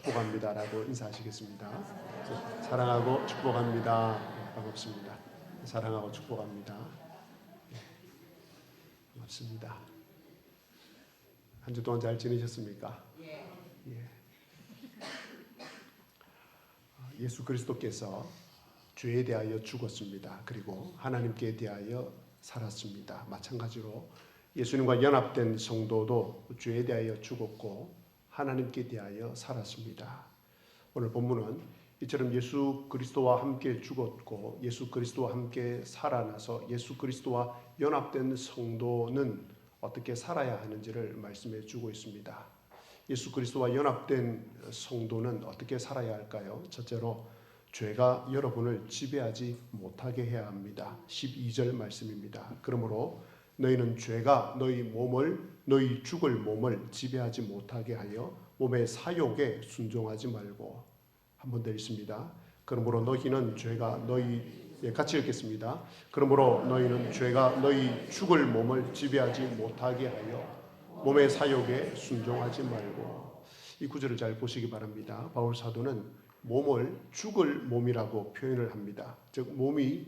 축복합니다라고 인사하시겠습니다. 사랑하고 축복합니다. 반갑습니다. 사랑하고 축복합니다. 반갑습니다. 한 주 동안 잘 지내셨습니까? 예. 예수 그리스도께서 죄에 대하여 죽었습니다. 그리고 하나님께 대하여 살았습니다. 마찬가지로 예수님과 연합된 성도도 죄에 대하여 죽었고 하나님께 대하여 살았습니다. 오늘 본문은 이처럼 예수 그리스도와 함께 죽었고 예수 그리스도와 함께 살아나서 예수 그리스도와 연합된 성도는 어떻게 살아야 하는지를 말씀해 주고 있습니다. 예수 그리스도와 연합된 성도는 어떻게 살아야 할까요? 첫째로 죄가 여러분을 지배하지 못하게 해야 합니다. 12절 말씀입니다. 그러므로 너희는 죄가 너희 죽을 몸을 지배하지 못하게 하여 몸의 사욕에 순종하지 말고. 한 번 더 읽습니다. 그러므로 너희는 죄가 같이 읽겠습니다. 그러므로 너희는 죄가 너희 죽을 몸을 지배하지 못하게 하여 몸의 사욕에 순종하지 말고. 이 구절을 잘 보시기 바랍니다. 바울 사도는 몸을 죽을 몸이라고 표현을 합니다. 즉 몸이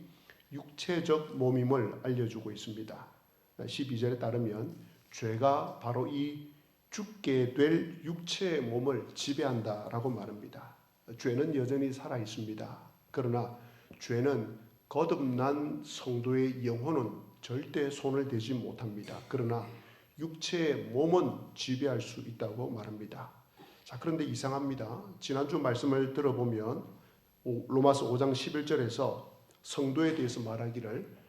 육체적 몸임을 알려주고 있습니다. 12절에 따르면 죄가 바로 이 죽게 될 육체의 몸을 지배한다라고 말합니다. 죄는 여전히 살아 있습니다. 그러나 죄는 거듭난 성도의 영혼은 절대 손을 대지 못합니다. 그러나 육체의 몸은 지배할 수 있다고 말합니다. 자, 그런데 이상합니다. 지난주 말씀을 들어보면 로마서 5장 11절에서 성도에 대해서 말하기를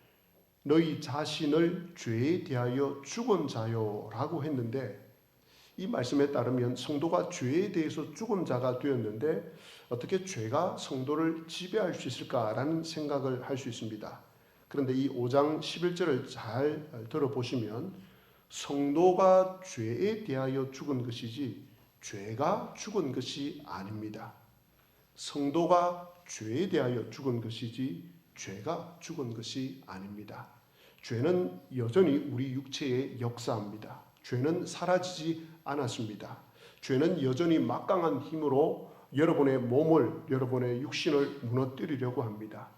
너희 자신을 죄에 대하여 죽은 자요 라고 했는데, 이 말씀에 따르면 성도가 죄에 대해서 죽은 자가 되었는데 어떻게 죄가 성도를 지배할 수 있을까라는 생각을 할 수 있습니다. 그런데 이 5장 11절을 잘 들어보시면 성도가 죄에 대하여 죽은 것이지 죄가 죽은 것이 아닙니다. 성도가 죄에 대하여 죽은 것이지 죄가 죽은 것이 아닙니다. 죄는 여전히 우리 육체에 역사합니다. 죄는 사라지지 않았습니다. 죄는 여전히 막강한 힘으로 여러분의 몸을, 여러분의 육신을 무너뜨리려고 합니다.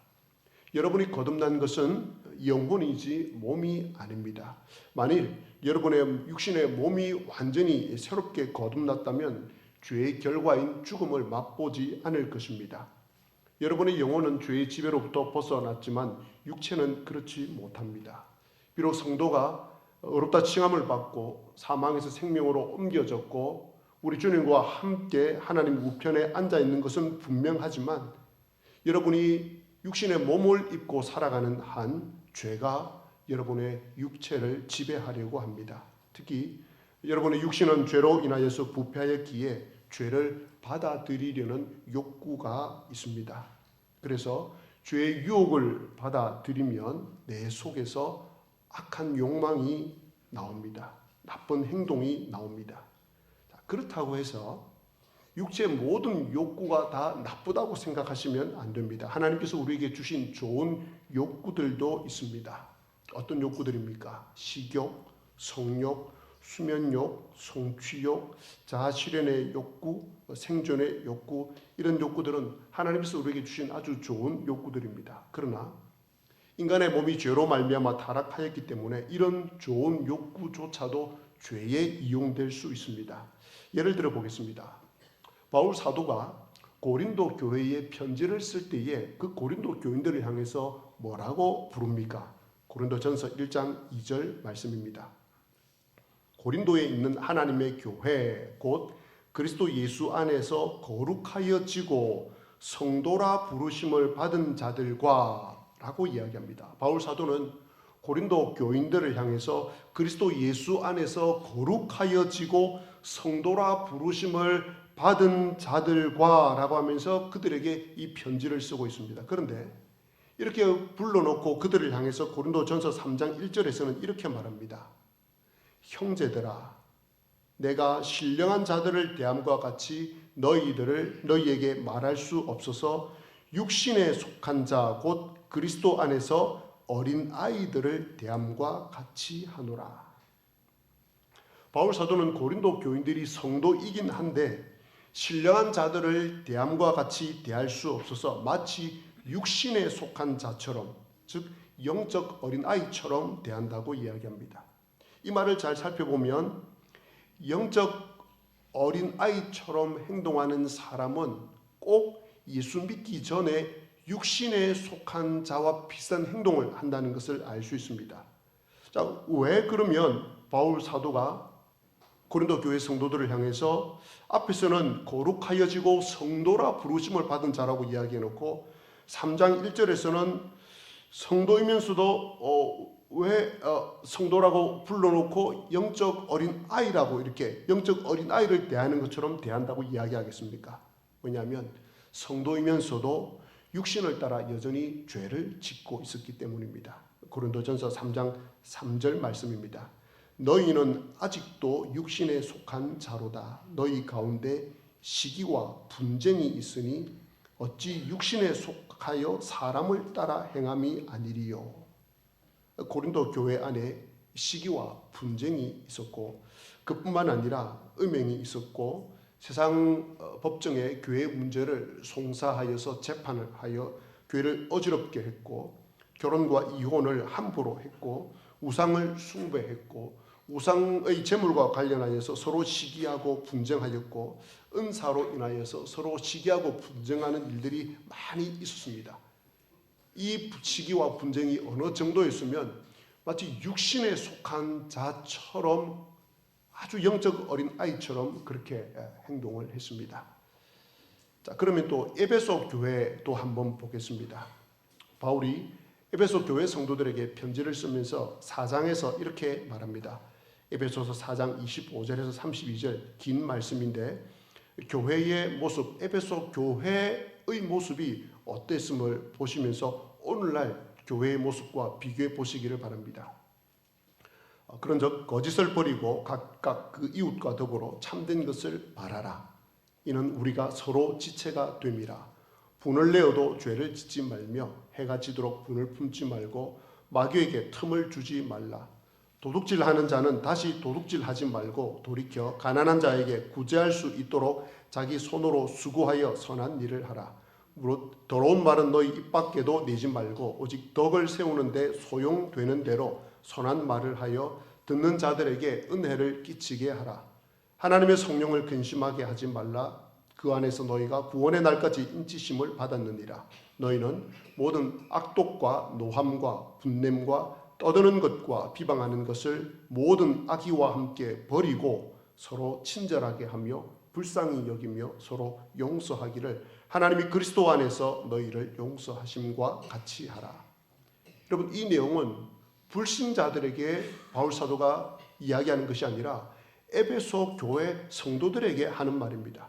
여러분이 거듭난 것은 영혼이지 몸이 아닙니다. 만일 여러분의 육신의 몸이 완전히 새롭게 거듭났다면 죄의 결과인 죽음을 맛보지 않을 것입니다. 여러분의 영혼은 죄의 지배로부터 벗어났지만 육체는 그렇지 못합니다. 비록 성도가 어렵다 칭함을 받고 사망에서 생명으로 옮겨졌고 우리 주님과 함께 하나님 우편에 앉아 있는 것은 분명하지만 여러분이 육신의 몸을 입고 살아가는 한 죄가 여러분의 육체를 지배하려고 합니다. 특히 여러분의 육신은 죄로 인하여서 부패하였기에 죄를 받아들이려는 욕구가 있습니다. 그래서 죄의 유혹을 받아들이면 내 속에서 악한 욕망이 나옵니다. 나쁜 행동이 나옵니다. 그렇다고 해서 육체의 모든 욕구가 다 나쁘다고 생각하시면 안 됩니다. 하나님께서 우리에게 주신 좋은 욕구들도 있습니다. 어떤 욕구들입니까? 식욕, 성욕, 수면욕, 성취욕, 자아실현의 욕구, 생존의 욕구, 이런 욕구들은 하나님께서 우리에게 주신 아주 좋은 욕구들입니다. 그러나 인간의 몸이 죄로 말미암아 타락하였기 때문에 이런 좋은 욕구조차도 죄에 이용될 수 있습니다. 예를 들어 보겠습니다. 바울 사도가 고린도 교회에 편지를 쓸 때에 그 고린도 교인들을 향해서 뭐라고 부릅니까? 고린도전서 1장 2절 말씀입니다. 고린도에 있는 하나님의 교회 곧 그리스도 예수 안에서 거룩하여지고 성도라 부르심을 받은 자들과 라고 이야기합니다. 바울 사도는 고린도 교인들을 향해서 그리스도 예수 안에서 거룩하여지고 성도라 부르심을 받은 자들과 라고 하면서 그들에게 이 편지를 쓰고 있습니다. 그런데 이렇게 불러놓고 그들을 향해서 고린도전서 3장 1절에서는 이렇게 말합니다. 형제들아, 내가 신령한 자들을 대함과 같이 너희에게 말할 수 없어서 육신에 속한 자 곧 그리스도 안에서 어린 아이들을 대함과 같이 하노라. 바울 사도는 고린도 교인들이 성도이긴 한데 신령한 자들을 대함과 같이 대할 수 없어서 마치 육신에 속한 자처럼, 즉 영적 어린아이처럼 대한다고 이야기합니다. 이 말을 잘 살펴보면 영적 어린아이처럼 행동하는 사람은 꼭 예수 믿기 전에 육신에 속한 자와 비슷한 행동을 한다는 것을 알 수 있습니다. 자, 왜 그러면 바울 사도가 고린도 교회 성도들을 향해서 앞에서는 거룩하여지고 성도라 부르심을 받은 자라고 이야기해놓고 3장 1절에서는 성도이면서도 왜 성도라고 불러놓고 영적 어린아이라고 이렇게 영적 어린아이를 대하는 것처럼 대한다고 이야기하겠습니까? 왜냐하면 성도이면서도 육신을 따라 여전히 죄를 짓고 있었기 때문입니다. 고린도전서 3장 3절 말씀입니다. 너희는 아직도 육신에 속한 자로다. 너희 가운데 시기와 분쟁이 있으니 어찌 육신에 속하여 사람을 따라 행함이 아니리요. 고린도 교회 안에 시기와 분쟁이 있었고 그뿐만 아니라 음행이 있었고 세상 법정에 교회 문제를 송사하여서 재판을 하여 교회를 어지럽게 했고 결혼과 이혼을 함부로 했고 우상을 숭배했고 우상의 재물과 관련하여서 서로 시기하고 분쟁하였고 은사로 인하여서 서로 시기하고 분쟁하는 일들이 많이 있었습니다. 이 시기와 분쟁이 어느 정도였으면 마치 육신에 속한 자처럼 아주 영적 어린 아이처럼 그렇게 행동을 했습니다. 자, 그러면 또 에베소 교회도 한번 보겠습니다. 바울이 에베소 교회 성도들에게 편지를 쓰면서 4장에서 이렇게 말합니다. 에베소서 4장 25절에서 32절 긴 말씀인데 교회의 모습, 에베소 교회의 모습이 어땠음을 보시면서 오늘날 교회의 모습과 비교해 보시기를 바랍니다. 그런즉 거짓을 버리고 각각 그 이웃과 더불어 참된 것을 말하라. 이는 우리가 서로 지체가 됨이라. 분을 내어도 죄를 짓지 말며 해가 지도록 분을 품지 말고 마귀에게 틈을 주지 말라. 도둑질하는 자는 다시 도둑질하지 말고 돌이켜 가난한 자에게 구제할 수 있도록 자기 손으로 수고하여 선한 일을 하라. 무릇 더러운 말은 너희 입 밖에도 내지 말고 오직 덕을 세우는 데 소용되는 대로 선한 말을 하여 듣는 자들에게 은혜를 끼치게 하라. 하나님의 성령을 근심하게 하지 말라. 그 안에서 너희가 구원의 날까지 인치심을 받았느니라. 너희는 모든 악독과 노함과 분냄과 떠드는 것과 비방하는 것을 모든 악의와 함께 버리고 서로 친절하게 하며 불쌍히 여기며 서로 용서하기를 하나님이 그리스도 안에서 너희를 용서하심과 같이 하라. 여러분, 이 내용은 불신자들에게 바울 사도가 이야기하는 것이 아니라 에베소 교회 성도들에게 하는 말입니다.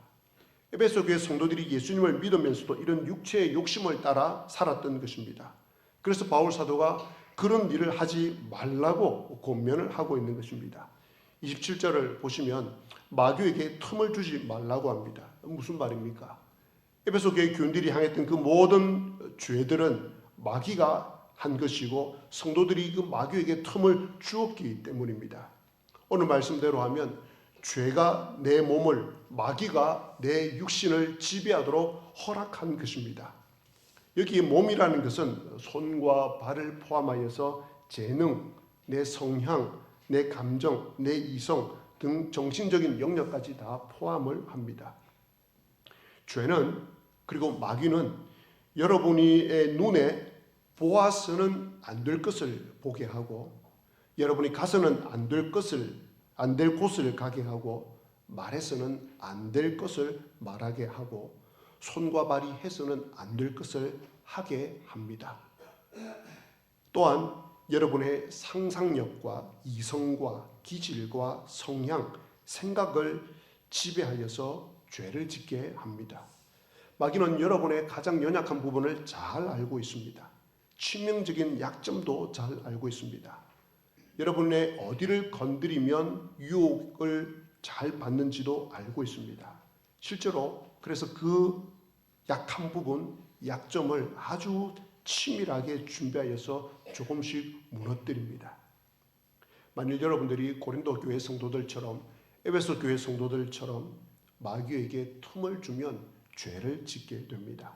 에베소 교회 성도들이 예수님을 믿으면서도 이런 육체의 욕심을 따라 살았던 것입니다. 그래서 바울 사도가 그런 일을 하지 말라고 권면을 하고 있는 것입니다. 27절을 보시면 마귀에게 틈을 주지 말라고 합니다. 무슨 말입니까? 에베소 교회 교인들이 향했던 그 모든 죄들은 마귀가 한 것이고 성도들이 그 마귀에게 틈을 주었기 때문입니다. 오늘 말씀대로 하면 죄가 내 몸을, 마귀가 내 육신을 지배하도록 허락한 것입니다. 여기 몸이라는 것은 손과 발을 포함하여서 재능, 내 성향, 내 감정, 내 이성 등 정신적인 영역까지 다 포함을 합니다. 죄는, 그리고 마귀는 여러분의 눈에 보아서는 안 될 것을 보게 하고 여러분이 가서는 안 될 곳을 가게 하고 말해서는 안 될 것을 말하게 하고 손과 발이 해서는 안 될 것을 하게 합니다. 또한 여러분의 상상력과 이성과 기질과 성향, 생각을 지배하여서 죄를 짓게 합니다. 마귀는 여러분의 가장 연약한 부분을 잘 알고 있습니다. 치명적인 약점도 잘 알고 있습니다. 여러분의 어디를 건드리면 유혹을 잘 받는지도 알고 있습니다. 실제로 그래서 그 약한 부분, 약점을 아주 치밀하게 준비하여서 조금씩 무너뜨립니다. 만일 여러분들이 고린도 교회 성도들처럼 에베소 교회 성도들처럼 마귀에게 틈을 주면 죄를 짓게 됩니다.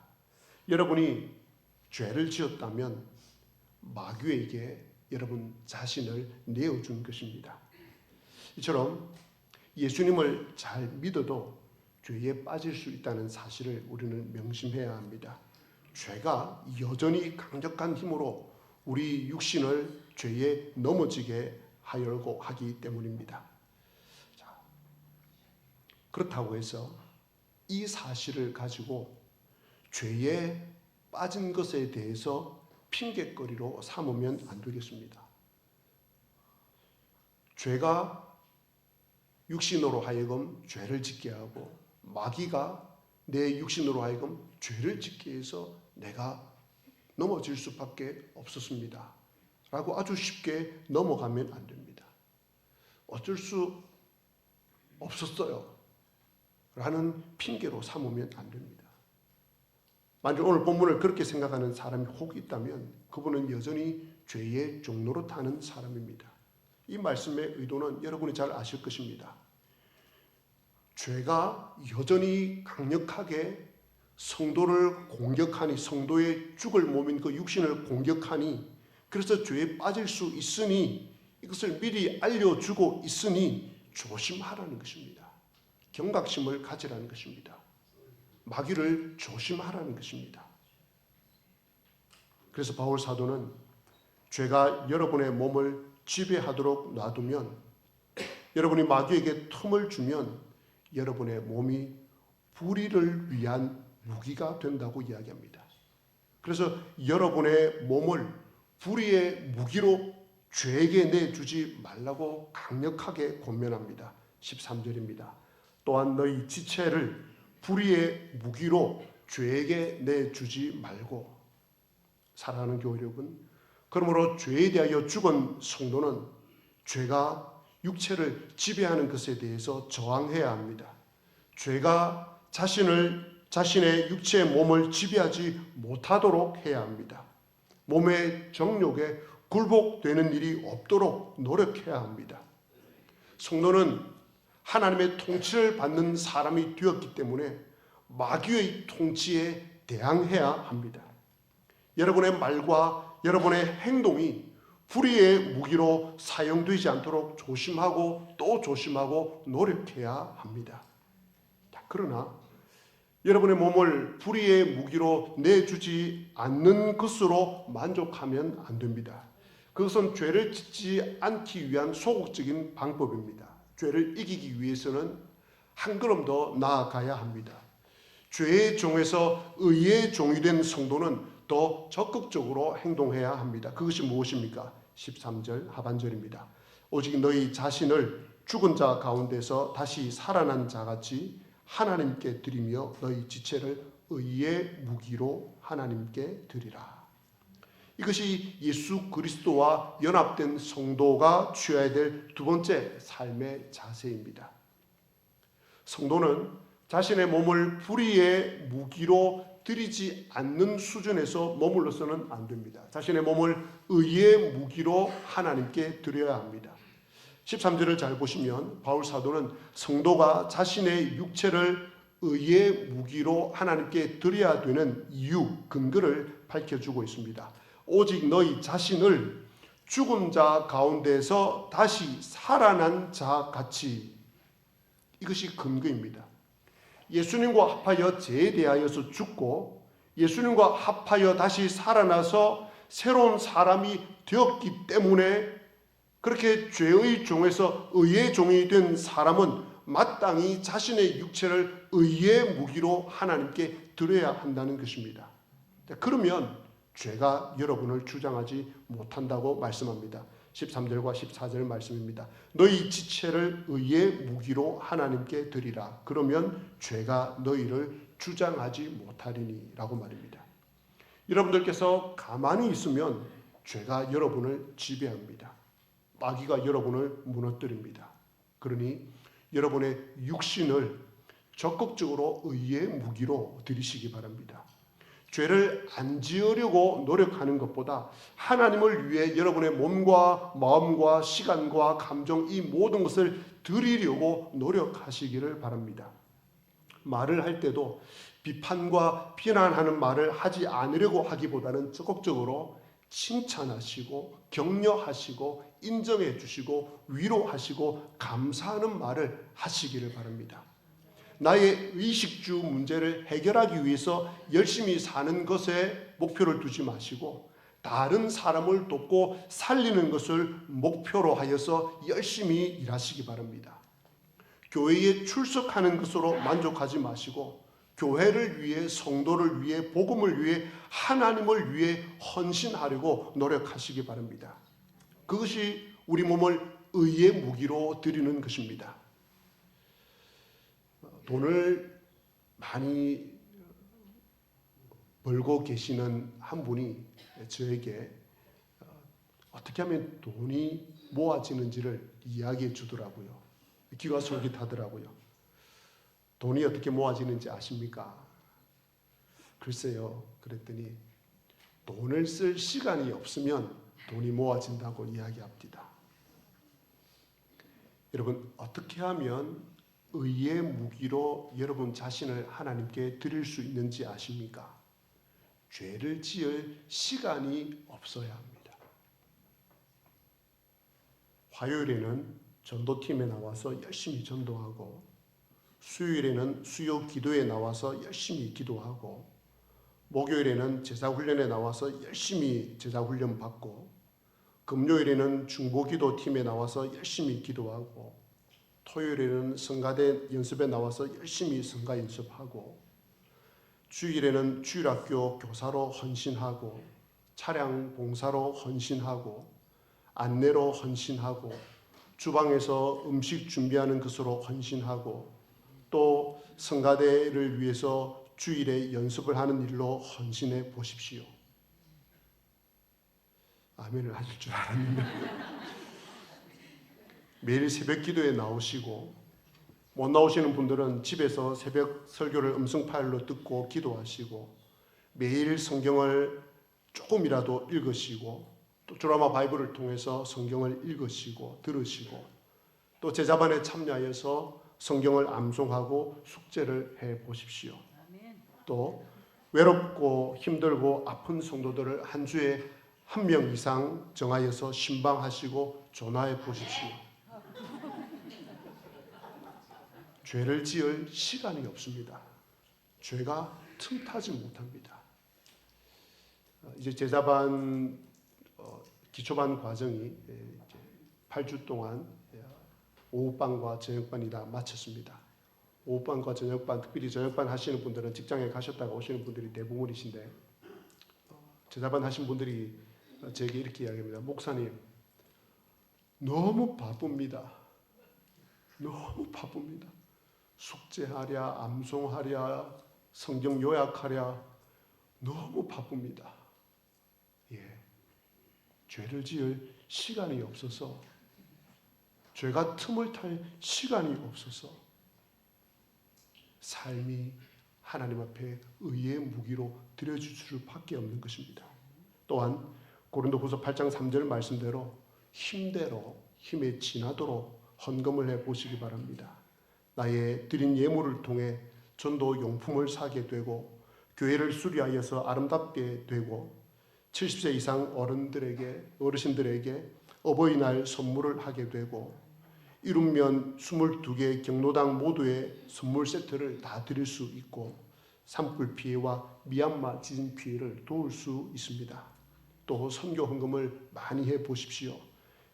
여러분이 죄를 지었다면 마귀에게 여러분 자신을 내어준 것입니다. 이처럼 예수님을 잘 믿어도 죄에 빠질 수 있다는 사실을 우리는 명심해야 합니다. 죄가 여전히 강력한 힘으로 우리 육신을 죄에 넘어지게 하려고 하기 때문입니다. 자, 그렇다고 해서 이 사실을 가지고 죄에 빠진 것에 대해서 핑계거리로 삼으면 안 되겠습니다. 죄가 육신으로 하여금 죄를 짓게 하고 마귀가 내 육신으로 하여금 죄를 짓게 해서 내가 넘어질 수밖에 없었습니다. 라고 아주 쉽게 넘어가면 안 됩니다. 어쩔 수 없었어요. 라는 핑계로 삼으면 안 됩니다. 만약 오늘 본문을 그렇게 생각하는 사람이 혹 있다면 그분은 여전히 죄의 종로로 타는 사람입니다. 이 말씀의 의도는 여러분이 잘 아실 것입니다. 죄가 여전히 강력하게 성도를 공격하니, 성도의 죽을 몸인 그 육신을 공격하니, 그래서 죄에 빠질 수 있으니 이것을 미리 알려주고 있으니 조심하라는 것입니다. 경각심을 가지라는 것입니다. 마귀를 조심하라는 것입니다. 그래서 바울 사도는 죄가 여러분의 몸을 지배하도록 놔두면, 여러분이 마귀에게 틈을 주면 여러분의 몸이 불의를 위한 무기가 된다고 이야기합니다. 그래서 여러분의 몸을 불의의 무기로 죄에게 내주지 말라고 강력하게 권면합니다. 13절입니다. 또한 너희 지체를 불의의 무기로 죄에게 내주지 말고. 사랑하는 교회 여러분, 그러므로 죄에 대하여 죽은 성도는 죄가 육체를 지배하는 것에 대해서 저항해야 합니다. 죄가 자신의 육체의 몸을 지배하지 못하도록 해야 합니다. 몸의 정욕에 굴복되는 일이 없도록 노력해야 합니다. 성도는 하나님의 통치를 받는 사람이 되었기 때문에 마귀의 통치에 대항해야 합니다. 여러분의 말과 여러분의 행동이 불의의 무기로 사용되지 않도록 조심하고 또 조심하고 노력해야 합니다. 그러나 여러분의 몸을 불의의 무기로 내주지 않는 것으로 만족하면 안 됩니다. 그것은 죄를 짓지 않기 위한 소극적인 방법입니다. 죄를 이기기 위해서는 한 걸음 더 나아가야 합니다. 죄의 종에서 의의 종이 된 성도는 더 적극적으로 행동해야 합니다. 그것이 무엇입니까? 13절 하반절입니다. 오직 너희 자신을 죽은 자 가운데서 다시 살아난 자같이 하나님께 드리며 너희 지체를 의의 무기로 하나님께 드리라. 이것이 예수 그리스도와 연합된 성도가 취해야 될 두 번째 삶의 자세입니다. 성도는 자신의 몸을 불의의 무기로 드리지 않는 수준에서 머물러서는 안 됩니다. 자신의 몸을 의의 무기로 하나님께 드려야 합니다. 13절을 잘 보시면 바울 사도는 성도가 자신의 육체를 의의 무기로 하나님께 드려야 되는 이유, 근거를 밝혀주고 있습니다. 오직 너희 자신을 죽은 자 가운데서 다시 살아난 자 같이. 이것이 근거입니다. 예수님과 합하여 죄에 대하여서 죽고 예수님과 합하여 다시 살아나서 새로운 사람이 되었기 때문에 그렇게 죄의 종에서 의의 종이 된 사람은 마땅히 자신의 육체를 의의 무기로 하나님께 드려야 한다는 것입니다. 그러면 죄가 여러분을 주장하지 못한다고 말씀합니다. 13절과 14절 말씀입니다. 너희 지체를 의의 무기로 하나님께 드리라. 그러면 죄가 너희를 주장하지 못하리니 라고 말입니다. 여러분들께서 가만히 있으면 죄가 여러분을 지배합니다. 마귀가 여러분을 무너뜨립니다. 그러니 여러분의 육신을 적극적으로 의의 무기로 드리시기 바랍니다. 죄를 안 지으려고 노력하는 것보다 하나님을 위해 여러분의 몸과 마음과 시간과 감정 이 모든 것을 드리려고 노력하시기를 바랍니다. 말을 할 때도 비판과 비난하는 말을 하지 않으려고 하기보다는 적극적으로 칭찬하시고 격려하시고 인정해 주시고 위로하시고 감사하는 말을 하시기를 바랍니다. 나의 의식주 문제를 해결하기 위해서 열심히 사는 것에 목표를 두지 마시고 다른 사람을 돕고 살리는 것을 목표로 하여서 열심히 일하시기 바랍니다. 교회에 출석하는 것으로 만족하지 마시고 교회를 위해, 성도를 위해, 복음을 위해, 하나님을 위해 헌신하려고 노력하시기 바랍니다. 그것이 우리 몸을 의의 무기로 드리는 것입니다. 돈을 많이 벌고 계시는 한 분이 저에게 어떻게 하면 돈이 모아지는지를 이야기해 주더라고요. 귀가 솔깃하더라고요. 돈이 어떻게 모아지는지 아십니까? 글쎄요. 그랬더니 돈을 쓸 시간이 없으면 돈이 모아진다고 이야기합니다. 여러분, 어떻게 하면 의의 무기로 여러분 자신을 하나님께 드릴 수 있는지 아십니까? 죄를 지을 시간이 없어야 합니다. 화요일에는 전도팀에 나와서 열심히 전도하고, 수요일에는 수요 기도에 나와서 열심히 기도하고, 목요일에는 제자훈련에 나와서 열심히 제자훈련 받고, 금요일에는 중보기도팀에 나와서 열심히 기도하고, 토요일에는 성가대 연습에 나와서 열심히 성가 연습하고, 주일에는 주일학교 교사로 헌신하고, 차량 봉사로 헌신하고, 안내로 헌신하고, 주방에서 음식 준비하는 것으로 헌신하고, 또 성가대를 위해서 주일에 연습을 하는 일로 헌신해 보십시오. 아멘을 하실 줄 알았는데 매일 새벽 기도에 나오시고, 못 나오시는 분들은 집에서 새벽 설교를 음성 파일로 듣고 기도하시고, 매일 성경을 조금이라도 읽으시고, 또 드라마 바이블을 통해서 성경을 읽으시고 들으시고, 또 제자반에 참여하여서 성경을 암송하고 숙제를 해 보십시오. 또 외롭고 힘들고 아픈 성도들을 한 주에 한 명 이상 정하여서 신방하시고 전화해 보십시오. 죄를 지을 시간이 없습니다. 죄가 틈타지 못합니다. 이제 제자반 기초반 과정이 8주 동안 오후반과 저녁반이 다 마쳤습니다. 오후반과 저녁반, 특별히 저녁반 하시는 분들은 직장에 가셨다가 오시는 분들이 대부분이신데, 제자반 하신 분들이 제게 이렇게 이야기합니다. 목사님, 너무 바쁩니다. 너무 바쁩니다. 숙제하랴, 암송하랴, 성경 요약하랴, 너무 바쁩니다. 죄를 지을 시간이 없어서, 죄가 틈을 탈 시간이 없어서 삶이 하나님 앞에 의의 무기로 드려질 수밖에 없는 것입니다. 또한 고린도후서 8장 3절 말씀대로 힘대로, 힘에 지나도록 헌금을 해 보시기 바랍니다. 나의 드린 예물을 통해 전도 용품을 사게 되고, 교회를 수리하여서 아름답게 되고, 70세 이상 어르신들에게 어버이날 선물을 하게 되고, 이룸면 22개 경로당 모두의 선물 세트를 다 드릴 수 있고, 산불 피해와 미얀마 지진 피해를 도울 수 있습니다. 또 선교 헌금을 많이 해 보십시오.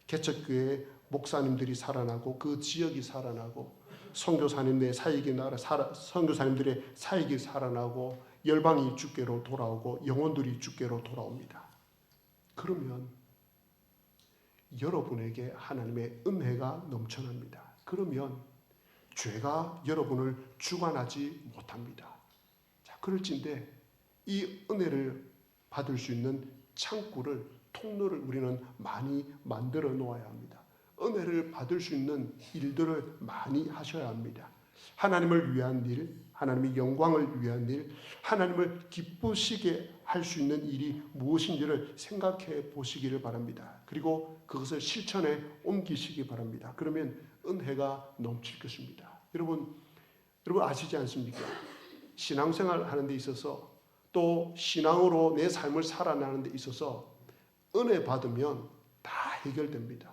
개척교회 목사님들이 살아나고 그 지역이 살아나고, 선교사님들의 사역이 살아나고, 열방이 주께로 돌아오고 영혼들이 주께로 돌아옵니다. 그러면 여러분에게 하나님의 은혜가 넘쳐납니다. 그러면 죄가 여러분을 주관하지 못합니다. 자, 그럴진데 이 은혜를 받을 수 있는 창구를, 통로를 우리는 많이 만들어 놓아야 합니다. 은혜를 받을 수 있는 일들을 많이 하셔야 합니다. 하나님을 위한 일, 하나님의 영광을 위한 일, 하나님을 기쁘시게 할 수 있는 일이 무엇인지를 생각해 보시기를 바랍니다. 그리고 그것을 실천에 옮기시기 바랍니다. 그러면 은혜가 넘칠 것입니다. 여러분 여러분 아시지 않습니까? 신앙생활 하는 데 있어서 또 신앙으로 내 삶을 살아나는 데 있어서 은혜 받으면 다 해결됩니다.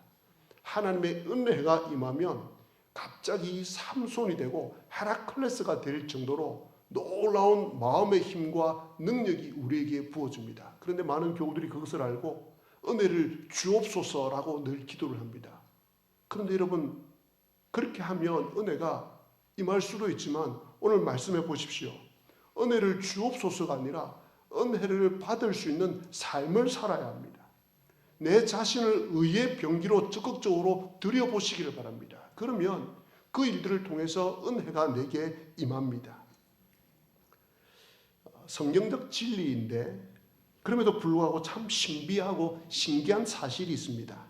하나님의 은혜가 임하면 갑자기 삼손이 되고 헤라클레스가 될 정도로 놀라운 마음의 힘과 능력이 우리에게 부어집니다. 그런데 많은 교우들이 그것을 알고 은혜를 주옵소서라고 늘 기도를 합니다. 그런데 여러분 그렇게 하면 은혜가 임할 수도 있지만 오늘 말씀해 보십시오. 은혜를 주옵소서가 아니라 은혜를 받을 수 있는 삶을 살아야 합니다. 내 자신을 의의 병기로 적극적으로 들여보시기를 바랍니다. 그러면 그 일들을 통해서 은혜가 내게 임합니다. 성경적 진리인데 그럼에도 불구하고 참 신비하고 신기한 사실이 있습니다.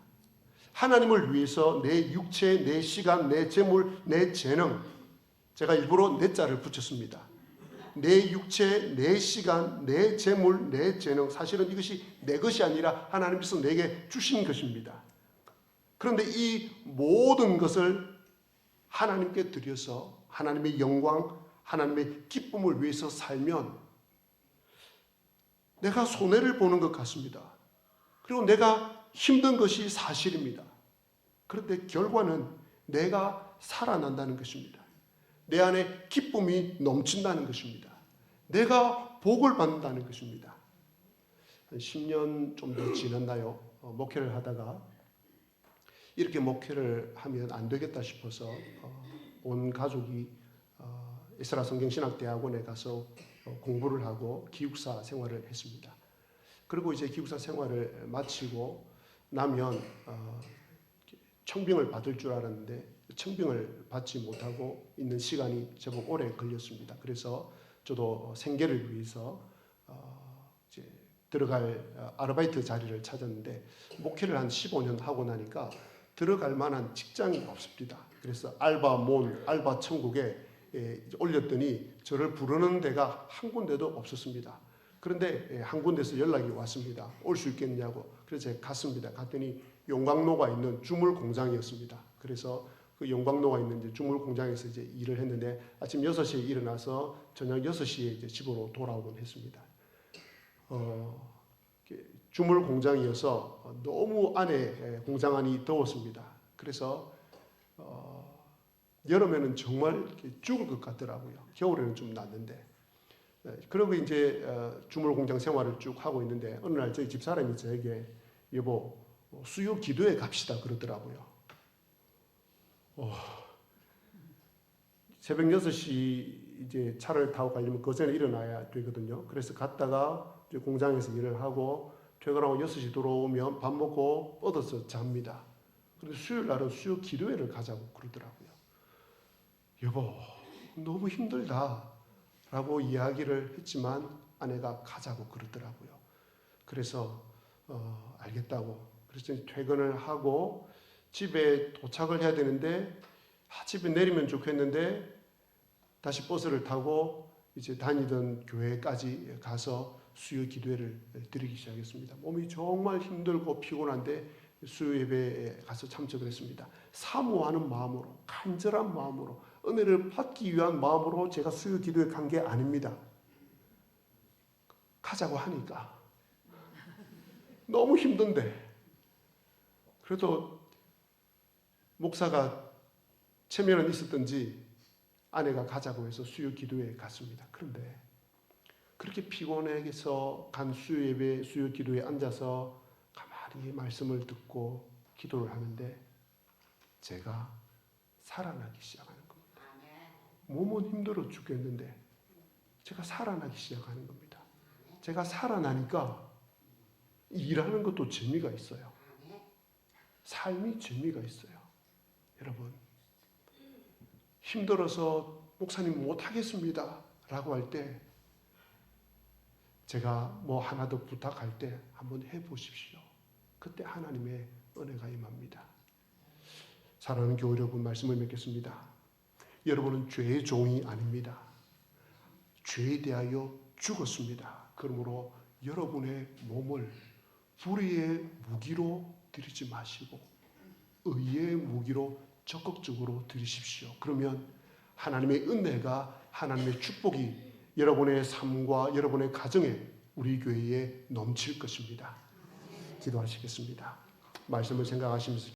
하나님을 위해서 내 육체, 내 시간, 내 재물, 내 재능, 제가 일부러 내 자를 붙였습니다. 내 육체, 내 시간, 내 재물, 내 재능, 사실은 이것이 내 것이 아니라 하나님께서 내게 주신 것입니다. 그런데 이 모든 것을 하나님께 드려서 하나님의 영광, 하나님의 기쁨을 위해서 살면 내가 손해를 보는 것 같습니다. 그리고 내가 힘든 것이 사실입니다. 그런데 결과는 내가 살아난다는 것입니다. 내 안에 기쁨이 넘친다는 것입니다. 내가 복을 받는다는 것입니다. 한 10년 좀 더 지났나요? 목회를 하다가 이렇게 목회를 하면 안 되겠다 싶어서 온 가족이 이스라 성경신학대학원에 가서 공부를 하고 기숙사 생활을 했습니다. 그리고 이제 기숙사 생활을 마치고 나면 청빙을 받을 줄 알았는데 청빙을 받지 못하고 있는 시간이 제법 오래 걸렸습니다. 그래서 저도 생계를 위해서 이제 들어갈 아르바이트 자리를 찾았는데 목회를 한 15년 하고 나니까 들어갈 만한 직장이 없습니다. 그래서 알바 천국에 올렸더니 저를 부르는 데가 한 군데도 없었습니다. 그런데 한 군데서 연락이 왔습니다. 올 수 있겠냐고. 그래서 제가 갔습니다. 갔더니 용광로가 있는 주물 공장이었습니다. 그래서 그 용광로가 있는 이제 주물 공장에서 이제 일을 했는데 아침 6시에 일어나서 저녁 6시에 이제 집으로 돌아오곤 했습니다. 주물 공장이어서 너무 안에 공장 안이 더웠습니다. 그래서 여름에는 정말 죽을 것 같더라고요. 겨울에는 좀 낫는데. 그리고 이제 주물 공장 생활을 쭉 하고 있는데 어느 날 저희 집사람이 저에게 여보 수요 기도회 갑시다 그러더라고요. 새벽 6시 이제 차를 타고 가려면 그 전에 일어나야 되거든요. 그래서 갔다가 이제 공장에서 일을 하고 퇴근하고 6시 들어오면 밥 먹고 뻗어서 잡니다. 그런데 수요일 날은 수요 기도회를 가자고 그러더라고요. 여보 너무 힘들다 라고 이야기를 했지만 아내가 가자고 그러더라고요. 그래서 알겠다고. 그래서 퇴근을 하고 집에 도착을 해야 되는데 집에 내리면 좋겠는데 다시 버스를 타고 이제 다니던 교회까지 가서 수요 기도회를 드리기 시작했습니다. 몸이 정말 힘들고 피곤한데 수요 예배에 가서 참석을 했습니다. 사모하는 마음으로, 간절한 마음으로, 은혜를 받기 위한 마음으로 제가 수요 기도회 간 게 아닙니다. 가자고 하니까 너무 힘든데 그래도 목사가 체면은 있었던지 아내가 가자고 해서 수요 기도회에 갔습니다. 그런데 그렇게 피곤해서 간 수요 예배, 수요 기도에 앉아서 가만히 말씀을 듣고 기도를 하는데 제가 살아나기 시작하는 겁니다. 몸은 힘들어 죽겠는데 제가 살아나기 시작하는 겁니다. 제가 살아나니까 일하는 것도 재미가 있어요. 삶이 재미가 있어요. 여러분 힘들어서 목사님 못하겠습니다 라고 할 때 제가 뭐 하나 더 부탁할 때 한번 해보십시오. 그때 하나님의 은혜가 임합니다. 사랑하는 교회 여러분 말씀을 맺겠습니다. 여러분은 죄의 종이 아닙니다. 죄에 대하여 죽었습니다. 그러므로 여러분의 몸을 불의의 무기로 드리지 마시고 의의 무기로 적극적으로 드리십시오. 그러면 하나님의 은혜가, 하나님의 축복이 여러분의 삶과 여러분의 가정에, 우리 교회에 넘칠 것입니다. 기도하시겠습니다. 말씀을 생각하시면서